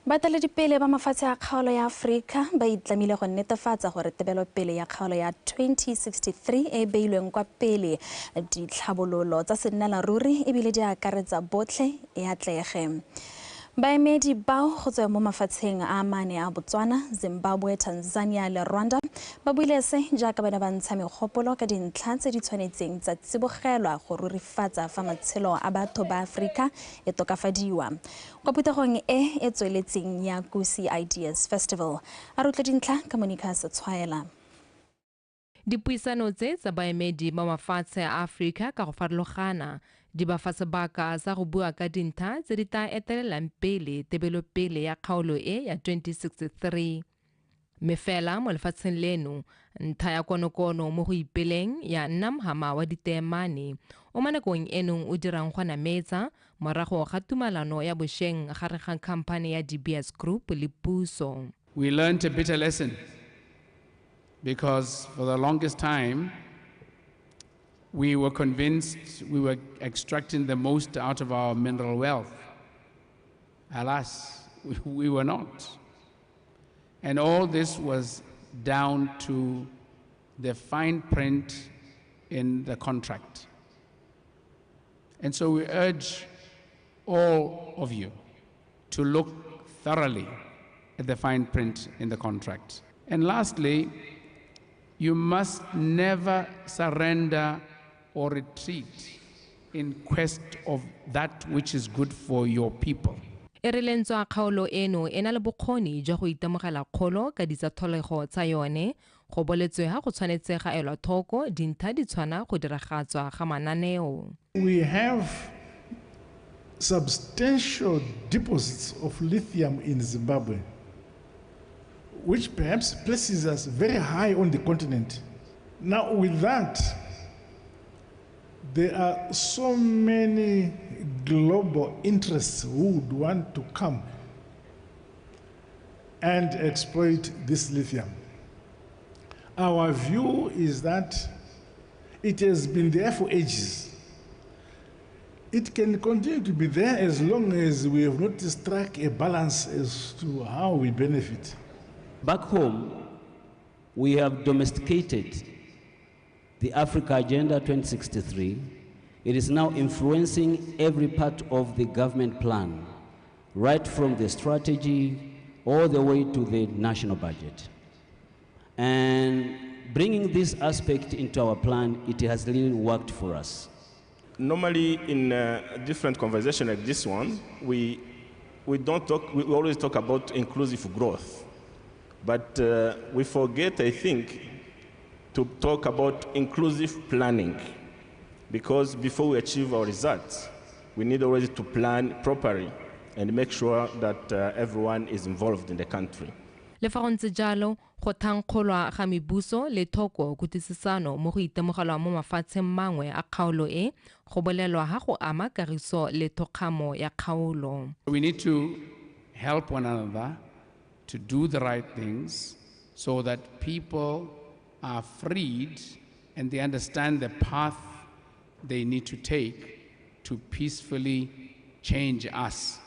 Baeteledipele ba mafatshe a kgaolo ya Afrika ba itlamile go netefatsa gore tebelopele ya kgaolo ya 2063 e beilweng kwa pele ditlhabololo tsa sennalaruri ebile di akaretsa botlhe e atlege. Baemedi bao go tswa mo mafatsheng a mane a Botswana, Zimbabwe, Tanzania le Rwanda ba buile se jaaka bana ba ntsha megopolo ka dintlha tse di tshwanetseng tsa tsibogelwa go rurifatsa fa matshelo a batho ba Afrika e tokafadiwa. Kwa putegong e tsweletseng ya Kusi Ideas Festival, a rutle dintlha ka Monica SETSWANA. Dipuisano tse tsa baemedi ba mafatshe a Afrika ka go farologana di ba fa sebaka sa go bua ka dintlha tse di tla etelelang pele tebelopele ya kgaolo e ya 2063. Mefela mo lefatsheng leno ntlha ya konokono mo go ipeleng ya nna mohama wa diteemane o mo nakong enong o dirang go nametsa morago ga tumalano ya bošweng gare ga khamphane ya DBS Group le puso. We learned a bitter lesson, because for the longest time, we were convinced we were extracting the most out of our mineral wealth. Alas, we were not. And all this was down to the fine print in the contract. And so we urge all of you to look thoroughly at the fine print in the contract. And lastly, you must never surrender or retreat in quest of that which is good for your people. E re lentswa kgaolo eno e na le bokgoni jwa go itemogela kgolo ka ditsatlholego tsa yone go boletswe ga go tshwanetse ga elwa thoko dintlha di tshwana go diragatswa ga mananeo. We have substantial deposits of lithium in Zimbabwe, which perhaps places us very high on the continent. Now with that, there are so many global interests who would want to come and exploit this lithium. Our view is that it has been there for ages. It can continue to be there as long as we have not struck a balance as to how we benefit. Back home, we have domesticated the Africa Agenda 2063. It is now influencing every part of the government plan, right from the strategy all the way to the national budget. And bringing this aspect into our plan, it has really worked for us. Normally in a different conversation like this one, we always talk about inclusive growth. But we forget, I think, to talk about inclusive planning. Because before we achieve our results, we need always to plan properly and make sure that everyone is involved in the country. Le fa go ntse jalo go thankgolwa ga mebuso le thoko kutisisano mo go itemogelwa mo mafatsheng mangwe a kgaolo e go bolelwa ga go ama kagiso le thokgamo ya kgaolo. We need to help one another to do the right things so that people are freed and they understand the path they need to take to peacefully change us,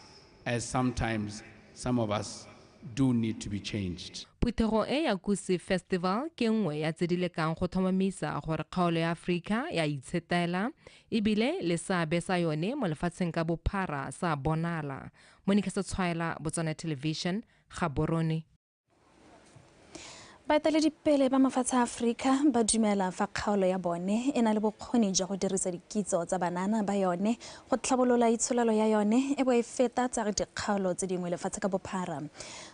as sometimes some of us do need to be changed. Puthego e ya Kusi Festival ke nngwe ya tse di lekang go tlhomamisa gore kgaolo ya Afrika ya itshetela ebile le seabe sa yone mo lefatsheng ka bophara sa bonala. Monica SETSWANA, BOTSWANA Television, Gaborone. Baeteledipele ba mafatshe a Afrika ba dumela fa kgaolo ya bone e na le bokgoni jwa go dirisa dikitso tsa banana ba yone go tlhabolola itsholelo ya yone e bo e feta tsa dikgaolo tse dingwe lefatshe ka bophara.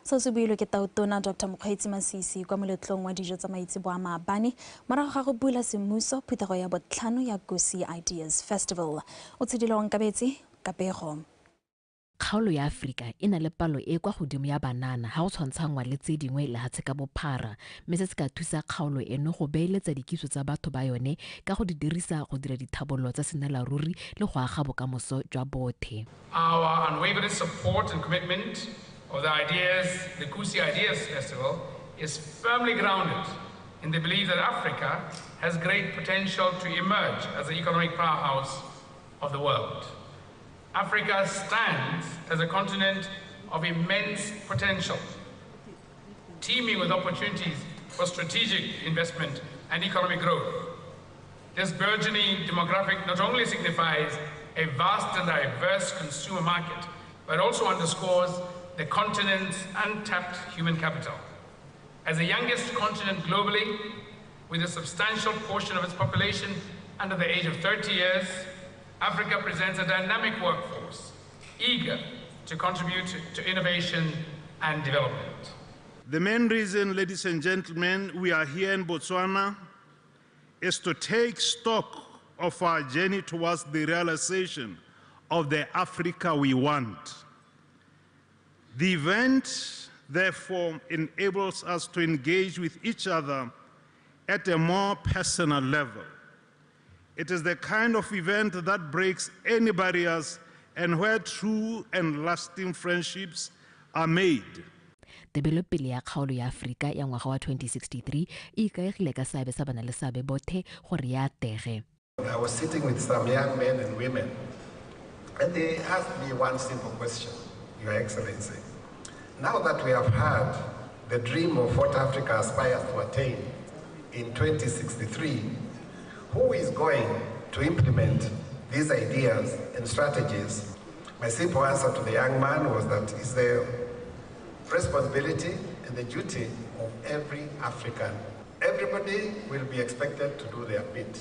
Seo se builwe ke Tautona Dr. Mokgweetsi Masisi kwa moletlong wa dijo tsa maitsebo a maabane morago ga go bula semmuso phuthego ya botlhano ya Kusi Ideas Festival. O tshedilong kabetsi ka pego. Kgaolo ya Afrika e na le palo e kwa godimo ya banana ha go tshwantshangwa le tse dingwe le hatse ka bophara mme se se ka thusa kgaolo eno go beeletsa dikitso tsa batho ba yone ka go di dirisa go dira dithabololo tsa sennalaruri le go aga bokamoso jwa bothe. Our unwavering support and commitment of the Kusi Ideas Festival is firmly grounded in the belief that Africa has great potential to emerge as the economic powerhouse of the world. Africa stands as a continent of immense potential, teeming with opportunities for strategic investment and economic growth. This burgeoning demographic not only signifies a vast and diverse consumer market, but also underscores the continent's untapped human capital. As the youngest continent globally, with a substantial portion of its population under the age of 30 years, Africa presents a dynamic workforce, eager to contribute to innovation and development. The main reason, ladies and gentlemen, we are here in Botswana is to take stock of our journey towards the realization of the Africa we want. The event, therefore, enables us to engage with each other at a more personal level. It is the kind of event that breaks any barriers and where true and lasting friendships are made. Tebelopele ya kgaolo ya Afrika ya ngwaga wa 2063 e ikaegile ka seabe sa bana le seabe botlhe gore ya atege. I was sitting with some young men and women, and they asked me one simple question, Your Excellency. Now that we have had the dream of what Africa aspires to attain in 2063, who is going to implement these ideas and strategies? My simple answer to the young man was that it's the responsibility and the duty of every African. Everybody will be expected to do their bit,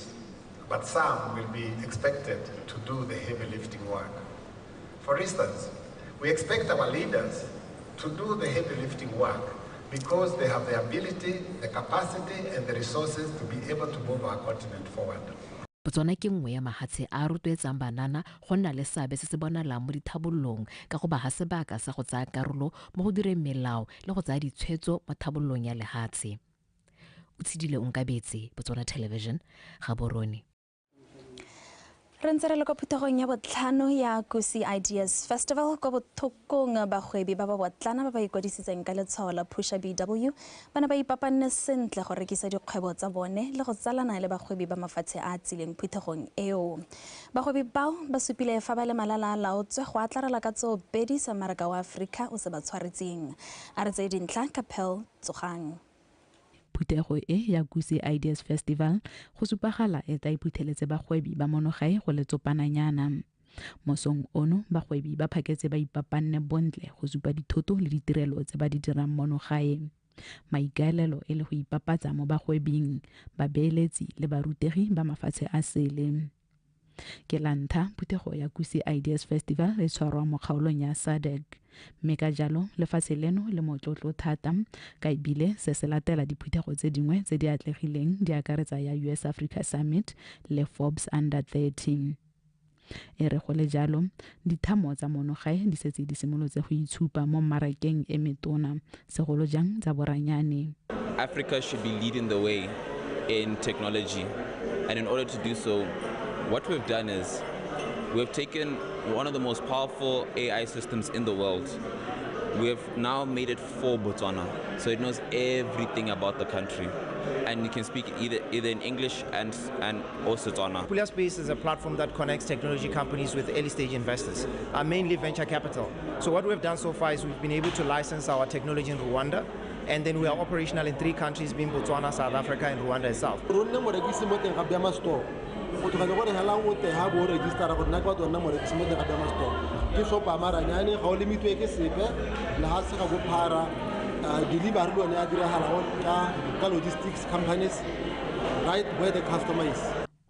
but some will be expected to do the heavy lifting work. For instance, we expect our leaders to do the heavy lifting work because they have the ability, the capacity, and the resources to be able to move our continent forward. Botswana ke nngwe ya mahatshe a rotloetsang banana go nna le seabe se se bonalang mo dithabololong ka go baga sebaka sa go tsaya karolo mo go direng melao le go tsaya ditshwetso mo thabololong ya lehatshe. O tshidile Onkabetse, Botswana Television, Gaborone. Re ntse re le ko phuthegong ya botlhano ya Kusi Ideas Festival ko bothokong bagwebi ba ba botlana ba ba ikwadisitseng ka letshwao la Pusha BW bana ba ipapanne sentle go rekisa dikgwebo tsa bone le go tsalana le bagwebi ba mafatshe a tsileng phuthegong eo. Bagwebi bao ba supile fa ba le malala a laotswe go atlarela ka tseo pedi sa mmaraka wa Afrika o se ba tshwaretseng. A re tse dintlha Kapel Dikgang. Phutego e ya Kusi Ideas Festival go supagala e tla iphutheletse bagwebi ba monogae go le tsopananyana. Mosong ono bagwebi ba phaketse ba ipapanne bontle go supa dithoto le ditirelo tse ba di dirang monogae. Maikaelelo e le go ipapatsa mo bagwebing, babeeletsi le barutegi ba mafatshe a sele. Ke lantha phutego ya Kusi Ideas Festival e tshwarwa mo kgaolong ya SADC. Mme ka jalo lefatshe leno le motlotlo thata ka ebile se se latela diphuthego tse dingwe tse di atlegileng di akaretsa ya US Africa Summit le Forbes Under 30. E re go le jalo dithamo tsa monogae di setse di simolotse go itshupa mo mmarakeng e metona segolo jang tsa boranyane. Africa should be leading the way in technology, and in order to do so, what we've done is we've taken one of the most powerful AI systems in the world. We have now made it for Botswana, so it knows everything about the country, and you can speak either in English and also Tswana. Pula Space is a platform that connects technology companies with early-stage investors, mainly venture capital. So what we've done so far is we've been able to license our technology in Rwanda, and then we are operational in 3 countries, being Botswana, South Africa, and Rwanda itself. Logistics companies right where the customer is.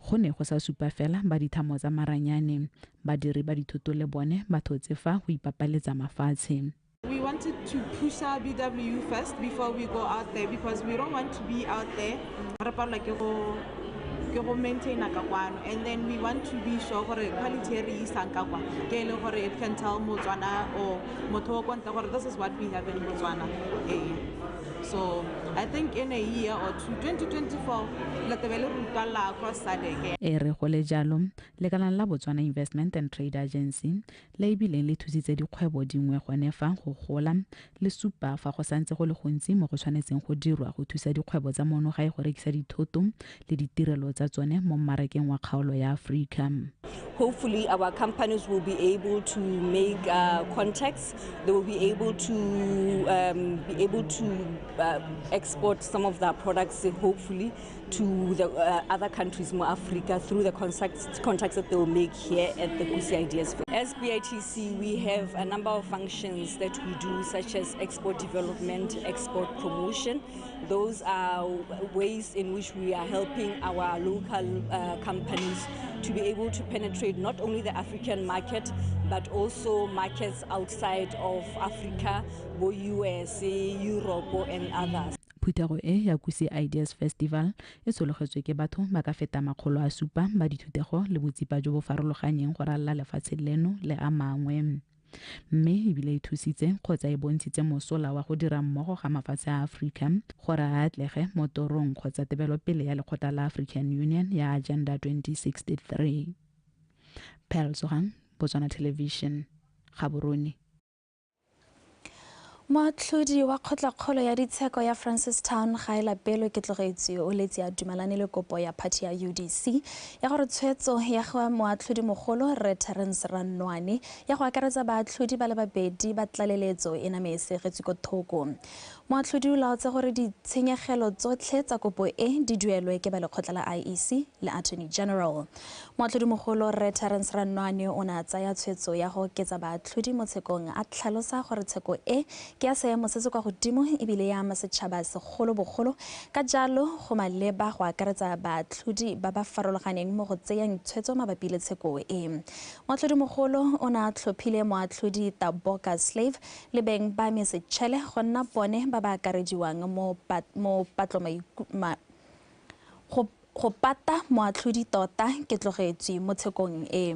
Go ne go sa supa fela ba dithamo tsa maranyane badiri ba dithoto le bone ba thotse fa go ipapaletsa mafatshe. We wanted to push our BW first before we go out there because we don't want to be out there maintain and then we want to be sure for quality it can tell Botswana or this is what we have in Botswana. So I think in a year or two, 2024, let the across SADC. E re go le jalo lekala la Botswana Investment and Trade Agency le ibile le thusitse dikgwebo dingwe gone fa go gola le supa fa go santse go le gontsi mo go tshwanetseng go dirwa go thusa dikgwebo tsa monogae go rekisa dithoto le ditirelo tsa tsone mo mmarakeng wa kgaolo ya Afrika. hopefully our companies will be able to make contacts. They will be able to export some of their products, hopefully, to the other countries in Africa through the contacts that they will make here at the Kusi Ideas Fair. As BITC, we have a number of functions that we do, such as export development, export promotion. Those are ways in which we are helping our local companies to be able to penetrate not only the African market, but also markets outside of Africa, both USA, Europe, and others. Phuthego e ya Kusi Ideas Festival e sologetswe ke batho ba ka feta 700 ba dithutego le botsipa jo bo farologaneng go ralala lefatshe leno le a mangwe. Mme ebile e thusitse kgotsa e bontshitse mosola wa go dira mmogo ga mafatshe a Africa gore a atlege mo torong kgotsa tebelopele ya lekgotla la African Union ya Agenda 2063. Pearl Sogang, Botswana Television, Gaborone. Moatlhodi wa kgotlakgolo ya ditsheko ya Francistown ga ela pelo ke tlogetse o letse a dumelane le kopo ya party ya UDC ya gore tshwetso ya go moatlhodi mogolo Terence Ranwane ya go akaretsa baatlhodi ba le babedi ba tlaleletso e namesegetse ko thoko. Moatlhodi o laotse gore ditshenyegelo tsotlhe tsa kopo e di duelwe ke ba lekgotla la IEC le Attorney General. Moatlhodi mogolo Terence Ranwane o na tsaya tshwetso ya go oketsa baatlhodi mo tshekong a tlhalosa gore tsheko e ke ya seemo se se kwa godimo ebile ya ama setšhaba segolobogolo ka jalo go maleba go akaretsa baatlhodi ba ba farologaneng mo go tseyang tshwetso mabapi le tsheko e. Moatlhodi mogolo o na tlhophile moatlhodi Taboka Slave le beng ba mesetšhele go nna bone ba ba akarediwang mo go pata moatlhodi tota ke tlogetswe mo tshekong e.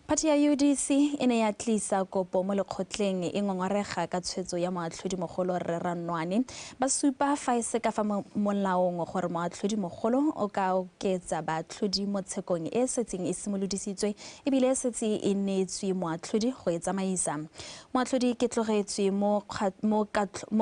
Party ya UDC e ne ya tlisa kopo mo lekgotleng e ngongorega ka tshwetso ya moatlhodi mogolo Ranwane ba supa fa e se ka fa molaong gore moatlhodi mogolo o ka oketsa baatlhodi mo tshekong e setseng e simolodisitswe ebile e setse e neetswe moatlhodi go e tsamaisa. Moatlhodi ke tlogetswe mo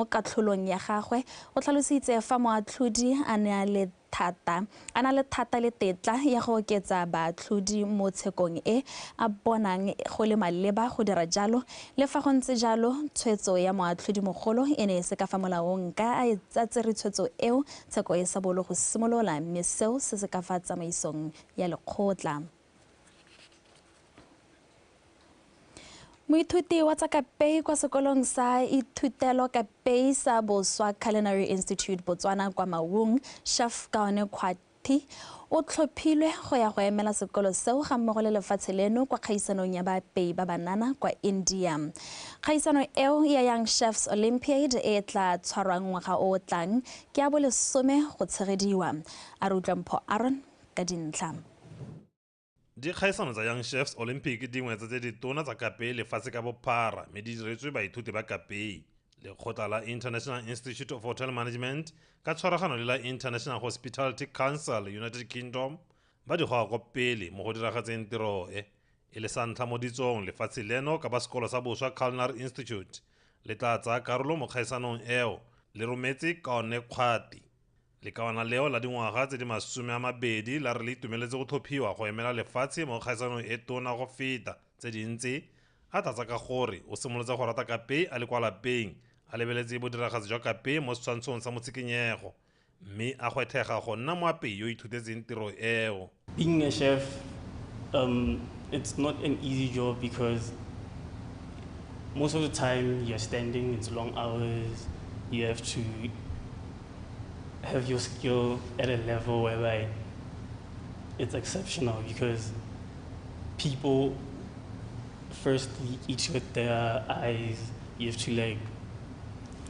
katlholong ya gagwe o tlhalositse fa moatlhodi a na le thata le tetla ya go oketsa baatlhodi mo tshekong e a bonang go le maleba go dira jalo le fa go ntse jalo tshwetso ya moatlhodi mogolo e ne se ka fa molaong ka a tsere tshwetso eo tsheko e sa bolo go simolola mme seo se se ka fa tsamaisong ya lekgotla. Moithuti wa tsa Kapei kwa sekolong sa ithutelo Kapei sa Boswa Culinary Institute Botswana kwa Maung, Chef Kwati o tlhophilwe go ya go emela sekolo seo ga mmogo le lefatshe leno kwa kgaisanong ya baapei ba banana kwa India. Kgaisano eo ya Young Chefs Olympiad e tla tshwarwang ngwaga o tlang ke a bo 10 go tshegediwa. A re utlwa Mpho Aaron ka dintlha. Dikgaisano tsa Young Chefs Olympic dingwe tse di tona tsa Kapei lefatshe ka bophara mme di diretswe baithuti ba Kapei. Lekgotla la International Institute of Hotel Management ka tshwaragano le la International Hospitality Council United Kingdom ba di goa go pele mo go diragatseng tiro e le santlha mo ditsong lefatshe leno ka ba sekolo sa Boswa Culinary Institute le tla tsaya karolo mo kgaisanong eo le rometse Kwati. Lekawana leo la dingwaga tse di 20 la re le itumeletse go tlhophiwa go emela lefatshe mo kgaisanong e tona go feta tse dintsi a tatsa ka gore o simolotse go rata Kapei a le kwa lapeng a lebeletse bodiragatsi jwa Kapei mo setshwantshong sa motsikinyego mme a gwethega go nna moapei yo ithutetseng tiro eo. Being a chef, it's not an easy job because most of the time you're standing, it's long hours, you have to have your skill at a level whereby it's exceptional because people firstly eat with their eyes. You have to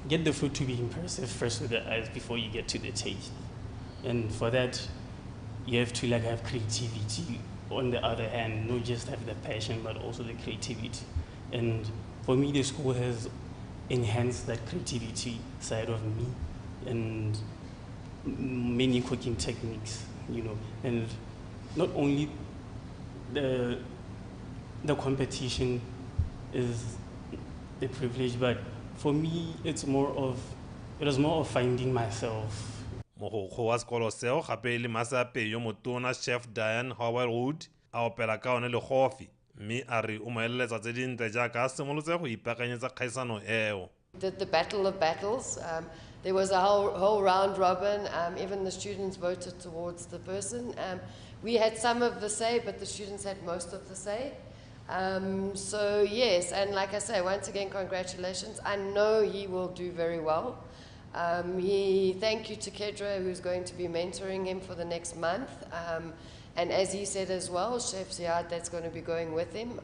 get the food to be impressive first with the eyes before you get to the taste. And for that, you have to have creativity on the other hand, not just have the passion, but also the creativity. And for me, the school has enhanced that creativity side of me and many cooking techniques, and not only the competition is the privilege, but for me it was more of finding myself. Mogokgo wa sekolo seo gape le maseapei yo motona Chef Diane Howard a opela ka one le khofi mme a re o mo eletsa tse dintle jaaka a simolotse go ipaakanyetsa kgaisano eo. The battle of battles. There was a whole round robin. Even the students voted towards the person. We had some of the say, but the students had most of the say. So yes, and like I say, once again, congratulations. I know he will do very well. Thank you to Kedra, who's going to be mentoring him for the next month. And as he said as well, Chef Ziad, that's going to be going with him.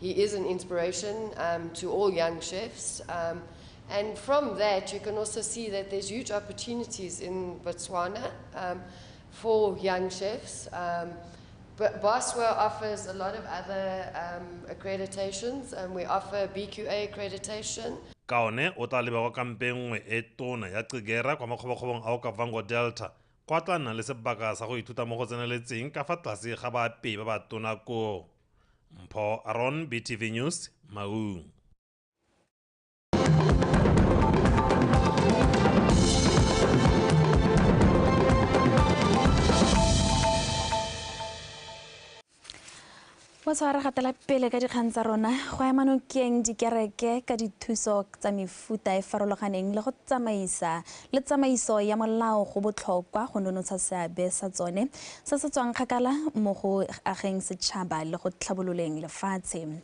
He is an inspiration to all young chefs. And from that, you can also see that there's huge opportunities in Botswana for young chefs. But BOSWANA offers a lot of other accreditations, and we offer BQA accreditation. Kaone o tla leba go kampengwe e tona ya Qigera kwa makgobokgobong a ka Vango Delta kwa tla nna le sebaka sa go ithuta mo go tseneletseng ka fa tlase ga baapei ba ba tona ko. Mpho Aron, BTV News, Maung. Wa tshwara gatela pele ka dikgang tsa rona go ema nokeng dikereke ka dithuso tsa mefuta e farologaneng le go tsamaisa le tsamaiso ya molao go botlhokwa go nonotsha seabe sa tsone se se tswang kgakala mo go ageng setšhaba le go tlhabololeng lefatshe.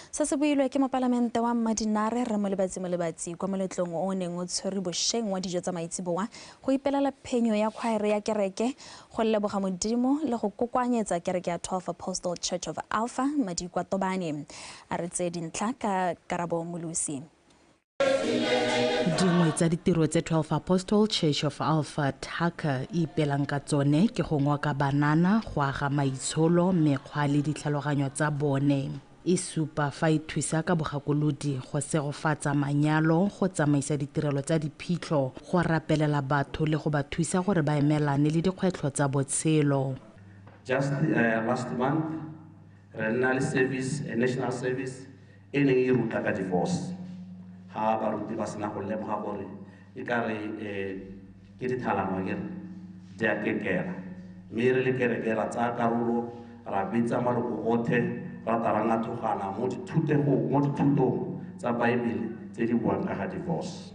Se se builwe ke mopalamente wa Madinare re mo lebatsi kwa moletlong o neng o tshwere bošeng wa dijo tsa maitsiboa go ipelela phenyo ya khwaere ya kereke go leboga modimo le go kokoanyetsa kereke ya 12 Apostle Church of Alpha Madikwa Tobane a re tse dintlha ka Karabo Molusi. Dingwe tsa ditiro tse 12 Apostle Church of Alpha Thaka ipelang ka tsone ke go ngwa ka banana go aga maitsholo mekgwa le ditlhaloganyo tsa bone. E supa fa e thusa ka bogakolodi go segofatsa manyalo go tsamaisa ditirelo tsa diphitlho go rapelela batho le go ba thusa gore ba emelane le dikgwetlho tsa botshelo. Just last month, renal service, a national service, e neng e ruta ka divorce. Ha baruti ba sena go lemoga gore e ka re ke dithalano ke di a kekela. Mme re le kereke ra tsaya karolo ra bitsa maloko otlhe ra tarangathogana mo dithutong tsa Baebele tse di buang ka ga divorce.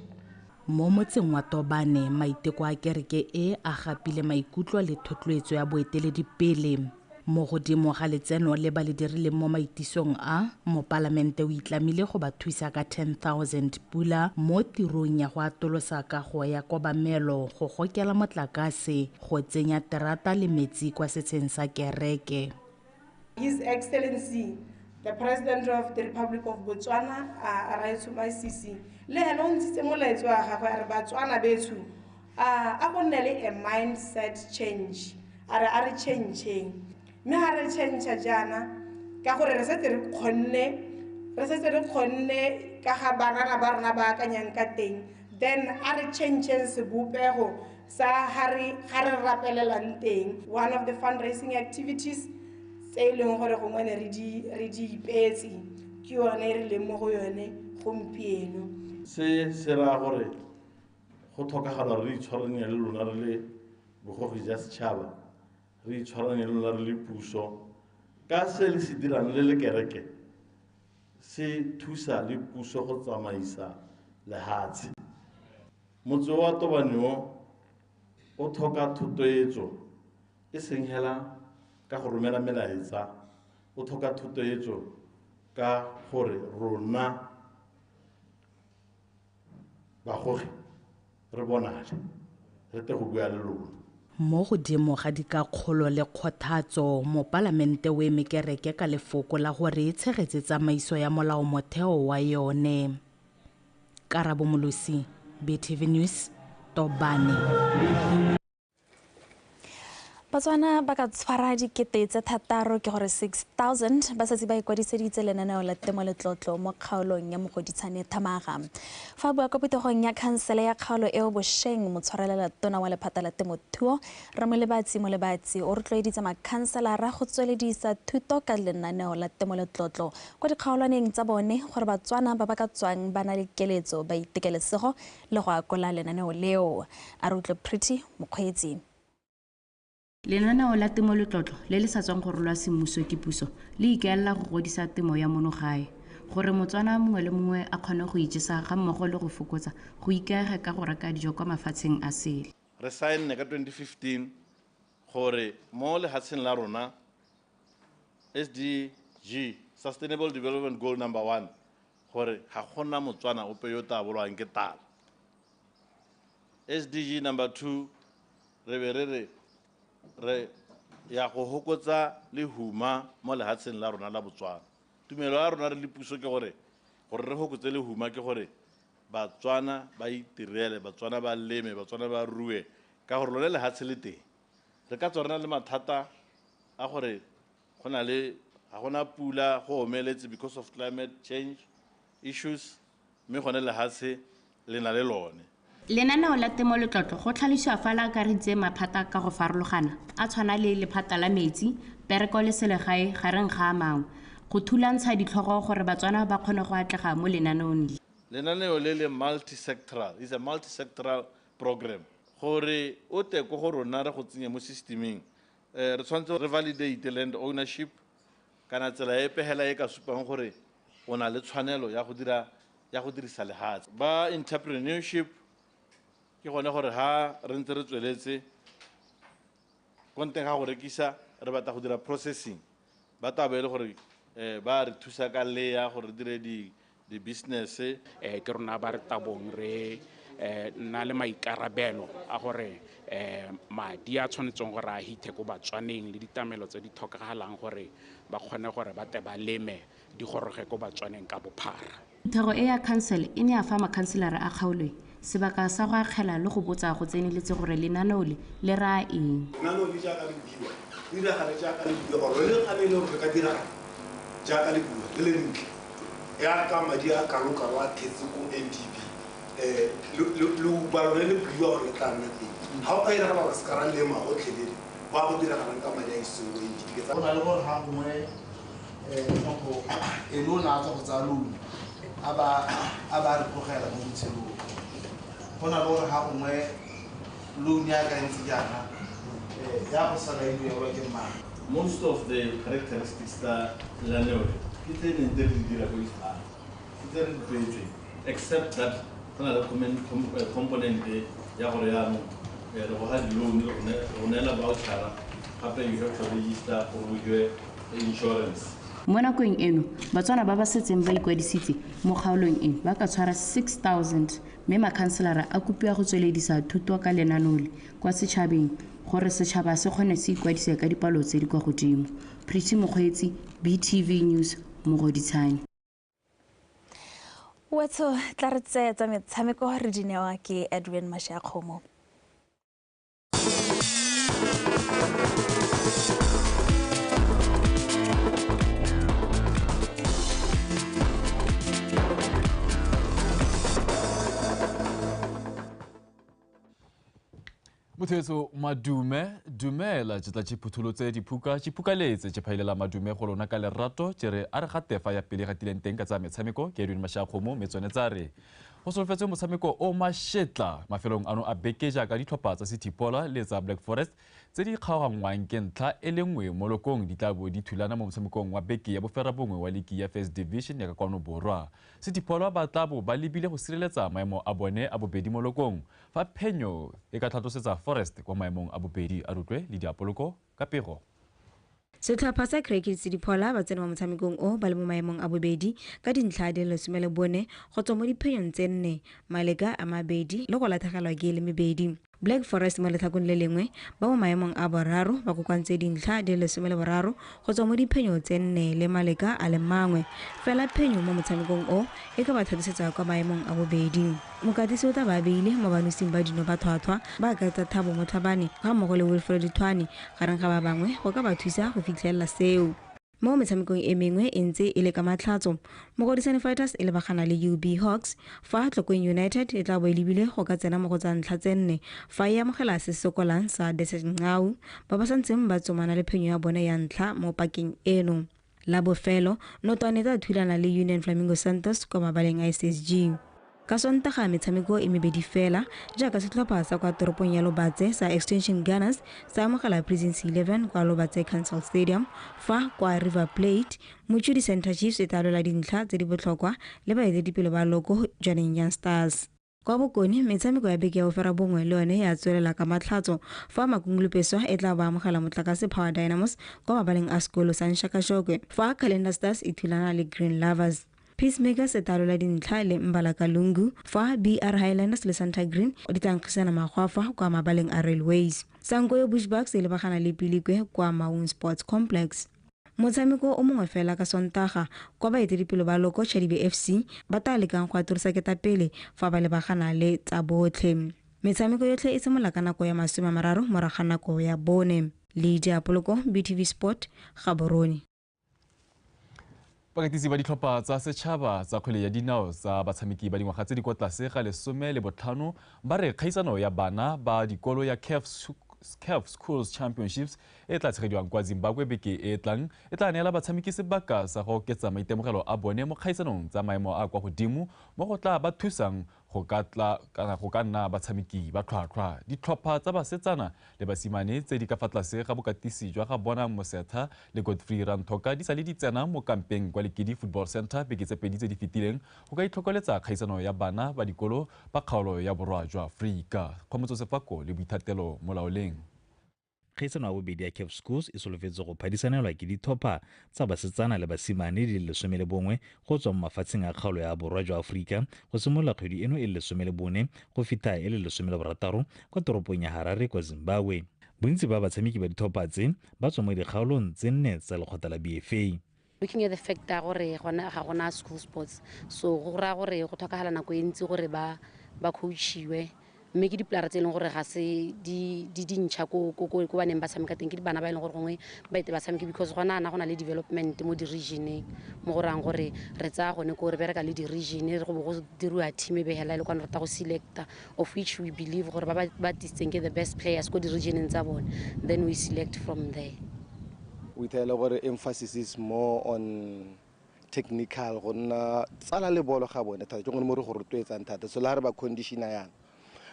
Mo motseng wa Tobane maiteko a kereke e a gapile maikutlo le thotloetso ya boeteledipele. Mo godimo ga letseno le ba le dirileng mo maitisong a mopalamente o itlamile go ba thusa ka 10,000 pula mo tirong ya go atolosa kago ya kobamelo go gokela motlakase go tsenya terata le metsi kwa setsheng sa kereke. His Excellency, the President of the Republic of Botswana, Raitsuma Sisi, le ene o ntshitse molaetso wa gagwe a re Batswana bethu a go nne le a mindset change a re changeng mme ga re change jaana ka gore re setse re kgonne ka ga banana ba rona ba akanyang ka teng, then a re changeng sebopego sa ga re rapelelang teng. One of the fundraising activities tse e leng gore gongwe re di ipetse ke yone e re leng mo go yone gompieno. Se ra gore go tlhokagala re itshwaranye le lona re le bogogi ja setšhaba, re itshwaranye le lona re le puso ka se le se dirang le le kereke se thusa le puso go tsamaisa lehatshe. Motse wa Tobaneo o tlhoka thutoetso e seng hela ka go romela melaetsa, o tlhoka thutoetso ka gore rona bagogi re bonale re te go bua le lona. Mo godimo ga dikakgolo le kgothatso mopalamente o eme kereke ka lefoko la gore e tshegetse tsamaiso ya molao motheo wa yone. Karabo Molusi, BTV News, Tobane. Batswana ba ka tshwara dikete tse thataro ke gore 6,000 ba setse ba ikwadiseditse lenaneo la temoletlotlo mo kgaolong ya Mogoditshane Thamaga. Fa bua ka putegong ya khansele ya kgaolo eo bošeng motshwarelela tona wa lephata la temothuo re mo lebatsi o rotloeditse makhanselara go tsweledisa thuto ka lenaneo la temoletlotlo kwa dikgaolwaneng tsa bone gore Batswana ba ba ka tswang ba na le keletso ba itekelesego le go akola lenaneo leo. A re utlwe Pretty Mokgweetsi. Lenaneo la temolotlotlo le le sa tswang go rolwa semmuso ke puso le ikaelela go godisa temo ya monogae gore Motswana mongwe le mongwe a kgone go ijesa ga mmogo le go fokotsa go ikaega ka go reka dijo kwa mafatsheng a sele. Re saenne ka 2015 gore mo lehatsheng la rona SDG Sustainable Development Goal number 1 gore ga gona Motswana ope yo ta bolwang ke tala. SDG number 2 re ya go hokotsa le huma mo lehatsheng la rona la Botswana. Tumelo ya rona re le puso ke gore re hokotse le huma ke gore Batswana ba itirele, Batswana ba leme, Batswana ba rue ka gore lone lehatshe le teng. Re ka tswana le mathata a gore gona le ga gona pula go omeletse because of climate change issues mme gone lehatshe le na le lone. Lenaneo la temolotlotlo go tlhalosiwa fa la akareditse maphata ka go farologana a tshwana le lephata la metsi, pereko le selegae gareng ga a mangwe go thulantsha ditlhogo gore Batswana ba kgone go atlega mo lenaneong le. Lenaneo le multi-sectoral, is a multi-sectoral program. Gore o te ko go rona re go tsenye mo systeming re tshwanetse re validate land ownership kana tsela e pehela e ka supang gore o na le tshwanelo ya go dirisa lehatshe. Ba entrepreneurship ke gone gore ha re ntse re tsweletse konteng ga go rekisa re batla go dira processing ba tabele gore ba re thusa ka leya gore dire di business ke rona ba re tabong re nna le maikarabelo a gore madi a tshwanetseng gore a hithe ko Batswaneng le ditamelo tse di tlhokagalang gore ba kgone gore ba te ba leme di goroge ko Batswaneng ka bophara. Thero e ya council e ne a fa makhanselara a kgaolwe sebaka sa go akgela le go botsa go tseneletse gore lenaneo le ra eng. Lenaneo le jaaka le buiwa diragala jaaka le buiwa gore le ga le re ka dira jaaka le buiwa le ntle ya ka madi a kalo a thetse ko NDP le balone le buiwa gore le tla nna teng ga o ka ira ga ba se ka ra lema go tlhelele ba go diragala ka madi a iseng go NDP go na le gore ga gongwe go e lona tsa go tsa lona a ba re tlogela mo botshelong go na le gore ga gongwe loan ya ka ntse jaana ya go sala e buiwa ke mang. Most of the characteristics that lenaneo ke tse ne di dira go isa ke tse re except that gona le component ya gore ya no re go ha loan go nela voucher gape you have to register for insurance. Mo nakong eno Batswana ba ba setseng ba ikwadisitse mo kgaolong eno ba ka tshwara 6,000 mme makhanselara a kopiwa go tsweledisa thuto ka lenaneo kwa setšhabeng gore setšhaba se kgone se ikwadise ka dipalo tse di kwa godimo. Pretty Mokgweetsi, BTV News, Mogoditshane. Wetso tla re tsetsa metshameko re dinewa ke Edwin Mashakgomo. Mothetso dumela tla tshiphuthulotse diphukaletse tshiphaelela madume go lona ka lerato tjere a re gatefa ya pele ga tileng teng ka tsa metshameko ke Edwin Mashakgomo metsonetsare go solofetse motshameko o mashetla mafelong ano a bekeja ka ditlhopha tsa Setipola le tsa Black Forest tse di kgaogangwang ke ntlha e lengwe mo lokong di tla bo di thulana mo motshamekong wa beke ya boferabongwe wa ligi ya First Division ya ka kwano borwa. Setipola ba tla bo ba lebile go sireletsa maemo a bone a bobedi mo lokong fa phenyo e ka tlhatlosetsa Forest kwa maemong a bobedi a rutlwe le diapoloko ka pego. Setlhopha sa Cricket Setipola ba tsena mo motshamekong o ba le mo maemong a bobedi ka dintlha di le 14 go tswa mo diphenyong tse 4 malega a mabedi le go latlhegelwa ke le mebedi. Black Forest mo letlhakong le lengwe ba mo maemong a boraro ba kokwantse dintlha di le 13 go tswa mo diphenyong tse 4 le malega a le mangwe fela phenyo mo motshamekong o e ka ba tlhodisetsa kwa maemong a bobedi. Mokatisi o tla ba beile mo banusing ba dino ba thwathwa ba ka tsa Thabo Motlhabane ga mmogo le Wilfred Thwani gareng ga ba bangwe go ka ba thusa go fitlhelela seo. Mo metshamekong e mengwe e ntse e le ka matlhatso Mogodisane Fighters e lebagana le UB Hawks fa Tlokeng United e tla bo e lebile go ka tsena mo go tsa ntlha tse 4 fa e amogela se sokolang sa Desert Ngau ba ba santseng ba tsomana le phenyo ya bone ya ntlha mo pakeng eno. La bofelo Notwane tla thulana le Union Flamingo Santos kwa mabaleng a SSG. ka sontaga metshameko e mebedi fela jaaka setlhopha sa kwa toropong ya Lobatse sa Extension Gunners sa amogela Presence 11 kwa Lobatse Council Stadium, fa kwa River Plate Mochudi Center Chiefs e talola dintlha tse di botlhokwa le baeteledipele ba loko Johnny Young Stars. Kwa Bokone metshameko ya beke ya ofera bongwe le yone ya tswelela ka matlhatso fa Makungulupeswa e tla ba amogela Motlakase Power Dynamos kwa mabaleng a sekolo sa Nshakashokwe, fa Calendar Stars e thulana le Green Lovers. Peacemakers e talola dintlha le Mbalaka Lungu fa BR Highlanders le Santa Green di tlankgisana magwafa kwa mabaleng a Railways. Sankoyo Bushbucks e lebagana le Pilikwe kwa Maun Sports Complex. Motshameko o mongwe fela ka sontaga kwa baeteledipele ba loko Chadibe FC ba tla lekang go atorisa ketapele fa ba lebagana le tsa botlhe. Metshameko yotlhe e simolola ka nako ya 30 morago ga nako ya bone. Lydia Poloko, BTV Sport, Gaborone. Bakatisi ba ditlhopha tsa setšhaba tsa kgwele ya dinao tsa batshameki ba dingwaga tse di kwa tlase ga 15 ba re kgaisano ya bana ba dikolo ya CAF Schools Championships e tla tshegediwang kwa Zimbabwe beke e tlang e tla neela batshameki sebaka sa go oketsa maitemogelo a bone mo kgaisanong tsa maemo a kwa godimo mo go tla ba thusang go ka nna batshameki ba tlhwatlhwa. Ditlhopha tsa basetsana le basimane tse di ka fa tlase ga bokatisi jwa ga bona Mosetha le Godfrey Ranthoka di sa le di tsena mo kampeng kwa Lekedi Football Center beke tse pedi tse di fetileng go ka itlhokoletsa kgaisano ya bana ba dikolo ba kgaolo ya borwa jwa Aforika. Kgomotso Sefako le boithatelo mo laoleng. Kgaisano ya bobedi ya CAF Schools e solofetse go phadisanelwa ke dithopa tsa basetsana le basimane di le 11 go tswa mo mafatsheng a kgaolo ya borwa jwa Aforika go simolola kgwedi eno e le 14 go feta e le 16 kwa toropong ya Harare kwa Zimbabwe. Bontsi ba batshameki ba dithopa tse ba tswa mo dikgaolong tse 4 tsa lekgotla la BFA. Looking at the fact that gore ga gona school sports, so go ra gore go tlhokagala nako e ntsi gore ba coachiwe, mme ke dipolara tse e leng gore ga se di dintšha ko baneng ba tshameka teng ke di bana ba e leng gore gongwe ba ete ba tshameke because gona na le development mo di-regioneng mo go rang gore re tsaya gone ko re bereka le di-region re go bo go diriwa team e behela e le kwane re ta go selecta of which we believe gore ba tisitseng ke the best players ko di-regioneng tsa bone, then we select from there. We tell our emphasis is more on technical gonna tsala le bolo ga bone thata ke mo re go rotloetsang thata so la re ba conditioner yana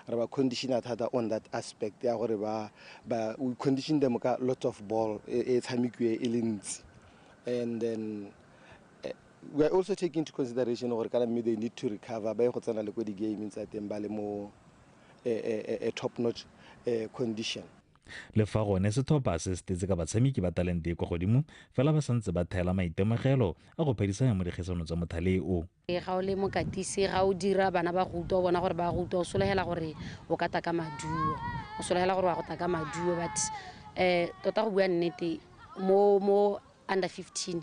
re ba conditioner thata on that aspect ya gore we condition them ka lot of ball e tshamikwe e le ntsi, and then we are also taking into consideration gore kana mme they need to recover ba go tsena le go di game tsa teng ba le mo a top notch condition. Le fa gone sethopa se stetse ka batshameki ba talente kwa godimo fela ba santse ba thaela maitemogelo a go phedisana mo dikgaisano tsa mothale o. Ga o le mokatisi ga o dira bana ba go bona gore ba go o solegela gore o ka taka maduo o solegela gore wa go taka maduo, but tota go bua nnete mo under 15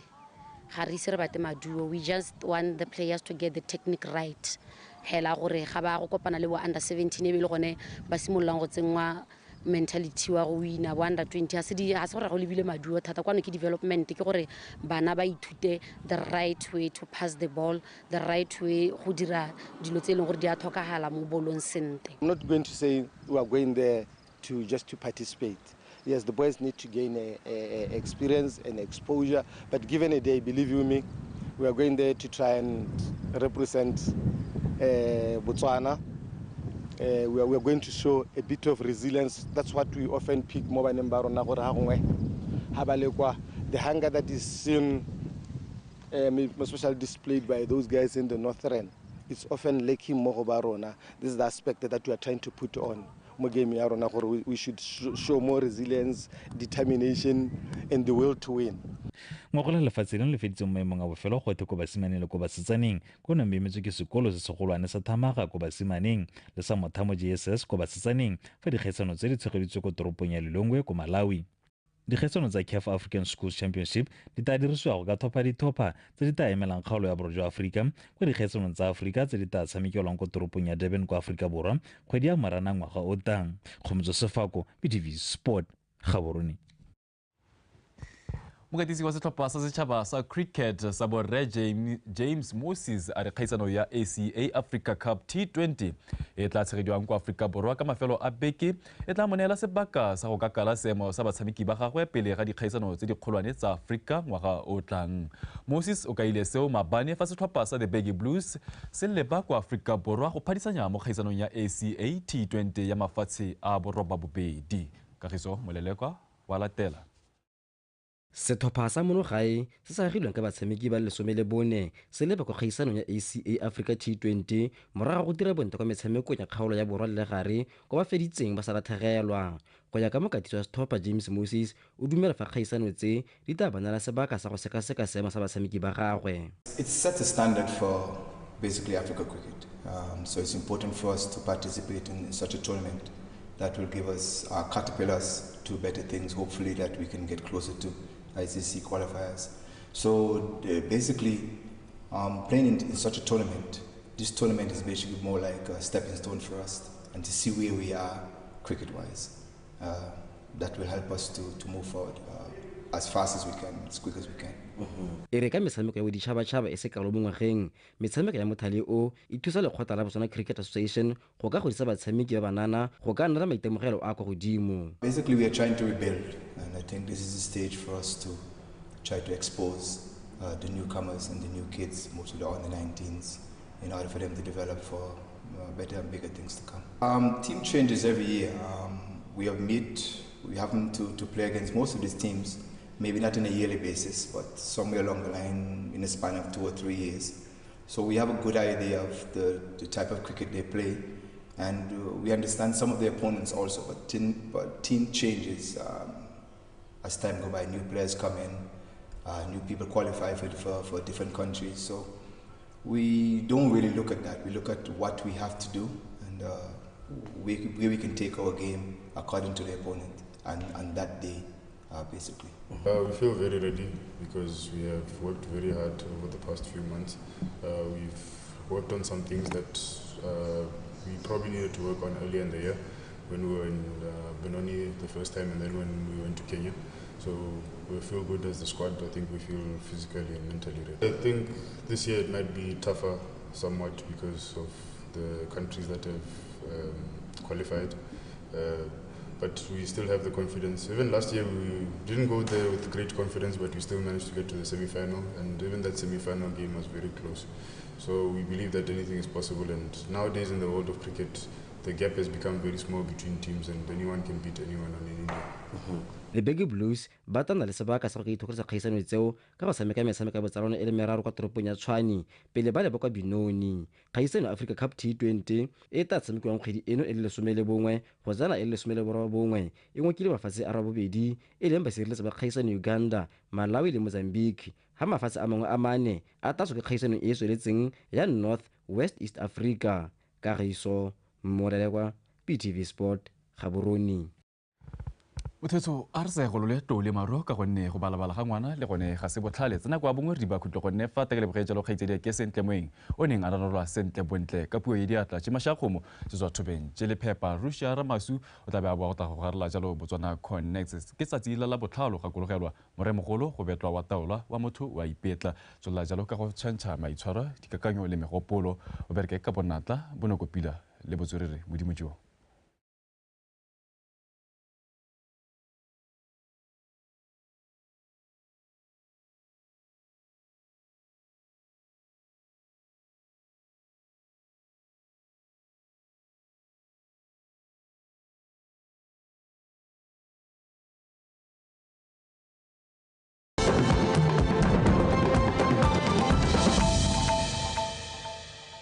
ga re ise re bate maduo, we just want the players to get the technique right hela gore ga ba go kopana le bo under 17 e be le gone ba simololang go tsengwa mentality wa go wina bo under 20 ga se gore go lebile maduo thata kwano ke development ke gore bana ba ithute the right way to pass the ball, the right way go dira dilo tse e leng gore di a tlhokagala mo bolong sente. I'm not going to say we are going there just to participate. Yes, the boys need to gain a experience and exposure, but given a day, believe you me, we are going there to try and represent Botswana. We are going to show a bit of resilience. That's what we often pick more than the hunger that is seen, especially displayed by those guys in the northern. It's often lacking more barona. This is the aspect that we are trying to put on. We should show more resilience, determination, and the will to win. Ngogola lefatshe le feditseng maemong a bofelo go theko basimaneng le ko basetsaneng go nang memetswe ke sekolo se segolwane sa Thamaga ko basimaneng le sa Mothamo JSS ko basetsaneng fa dikgaisano tse di tshegeditswe ko toropong ya Lilongwe ko Malawi. Dikgaisano tsa CAF African Schools Championship di tla dirisiwa go ka thopa dithopa tse di tla emelang kgaolo ya borwa jwa Aforika kwa dikgaisanong tsa Aforika tse di tla tshamekelwang ko toropong ya Durban kwa Aforika Borwa kgwedi ya Moranang ngwaga o tlang. Kgomotso Sefako, BTV Sport, Gaborone. mokatisi wa setlhopha sa setšhaba sa cricket sa borre James Moses a re kgaisano ya ACA Africa Cup T20 e tla tshegediwang kwa Aforika Borwa ka mafelo a beke e tla mo neela sebaka sa go ka kala seemo sa batshameki ba gagwe pele ga dikgaisano tse di kgolwane tsa Aforika ngwaga o tlang. Moses o kaile seo maabane fa setlhopha sa the Baggy Blues se leba kwa Aforika Borwa go phadisanya mo kgaisanong ya ACA T20 ya mafatshe a boroba bobedi. Kagiso Molelekwa wa latela. Setlhopha sa monogae se sa agilweng ka batshameki ba 14 se leba kwa kgaisanong ya ACA Africa T20 morago go dira bontle kwa metshamekong ya kgaolo ya borwa le gare kwa ba feditseng ba sa latlhegelwa. Go ya ka mokatisi wa setlhopha James Moses o dumela fa kgaisano tse di tla ba nela sebaka sa go sekaseka seemo sa batshameki ba gagwe. It sets a standard for basically Africa cricket. So it's important for us to participate in such a tournament that will give us our caterpillars to better things, hopefully that we can get closer to ICC qualifiers. So basically, playing in such a tournament, this tournament is basically more like a stepping stone for us and to see where we are cricket-wise. That will help us to move forward as fast as we can, as quick as we can. E re ka metshameko ya boditšhabatšhaba e se kalo mo ngwageng metshameko ya mothale o e thusa lekgotla la Botswana Cricket Association go ka godisa batshameki ba banana go ka nna le maitemogelo a kwa godimo. Basically, we are trying to rebuild, and I think this is the stage for us to try to expose the newcomers and the new kids, mostly the under-19s, in order for them to develop for better and bigger things to come. Team changes every year. We happen to play against most of these teams, maybe not on a yearly basis, but somewhere along the line in a span of 2 or 3 years. So we have a good idea of the type of cricket they play, and we understand some of the opponents also, but team changes as time goes by. New players come in, new people qualify for different countries. So we don't really look at that. We look at what we have to do and where we can take our game according to the opponent and that day. Basically. We feel very ready because we have worked very hard over the past few months. We've worked on some things that we probably needed to work on earlier in the year when we were in Benoni the first time and then when we went to Kenya. So we feel good as the squad. I think we feel physically and mentally ready. I think this year it might be tougher somewhat because of the countries that have qualified. But we still have the confidence. Even last year we didn't go there with great confidence, but we still managed to get to the semi-final, and even that semi-final game was very close. So we believe that anything is possible, and nowadays in the world of cricket, the gap has become very small between teams and anyone can beat anyone on any day. The Baggy Blues ba tana le sebaka sa go ithokoletsa kgaisano tseo ka go tshameka metshameko ya botsalano e le meraro kwa toropong ya Tshwane pele ba leba kwa Benoni. Kgaisano Africa Cup T20 e tla tshamekiwang kgwedi eno e le 11 go tsana e le 19 e ngokile mafatshe a rabobedi e leng basireletsa ba kgaisano Uganda, Malawi le Mozambique ha mafatshe a mangwe a mane a tatswa ke kgaisano e sweletseng ya North West East Africa. Kagiso Molelekwa, PTV Sport, Gaborone. Mothetso a re sa go le tole maro ka gonne go balabala ga ngwana le gone ga se botlhale tsena kwa bongwe di ba khutlo gonne fa teke le bogetselo kgaitsedi ke sentle moeng o neng a ranolwa sentle bontle ka puo e diatla tse mashakgomo se tswa thobeng tse le phepa Russia Ramasu o tla be a boa go ta go garela jalo Botswana Connects ke tsatsi la botlhalo ga kologelwa moremogolo go betlwa wa taola wa motho wa ipetla tsholla jalo ka go tshwantsha maitshwaro dikakanyo le megopolo o bereke ka bonatla bonokopila le botswerere modimo jo.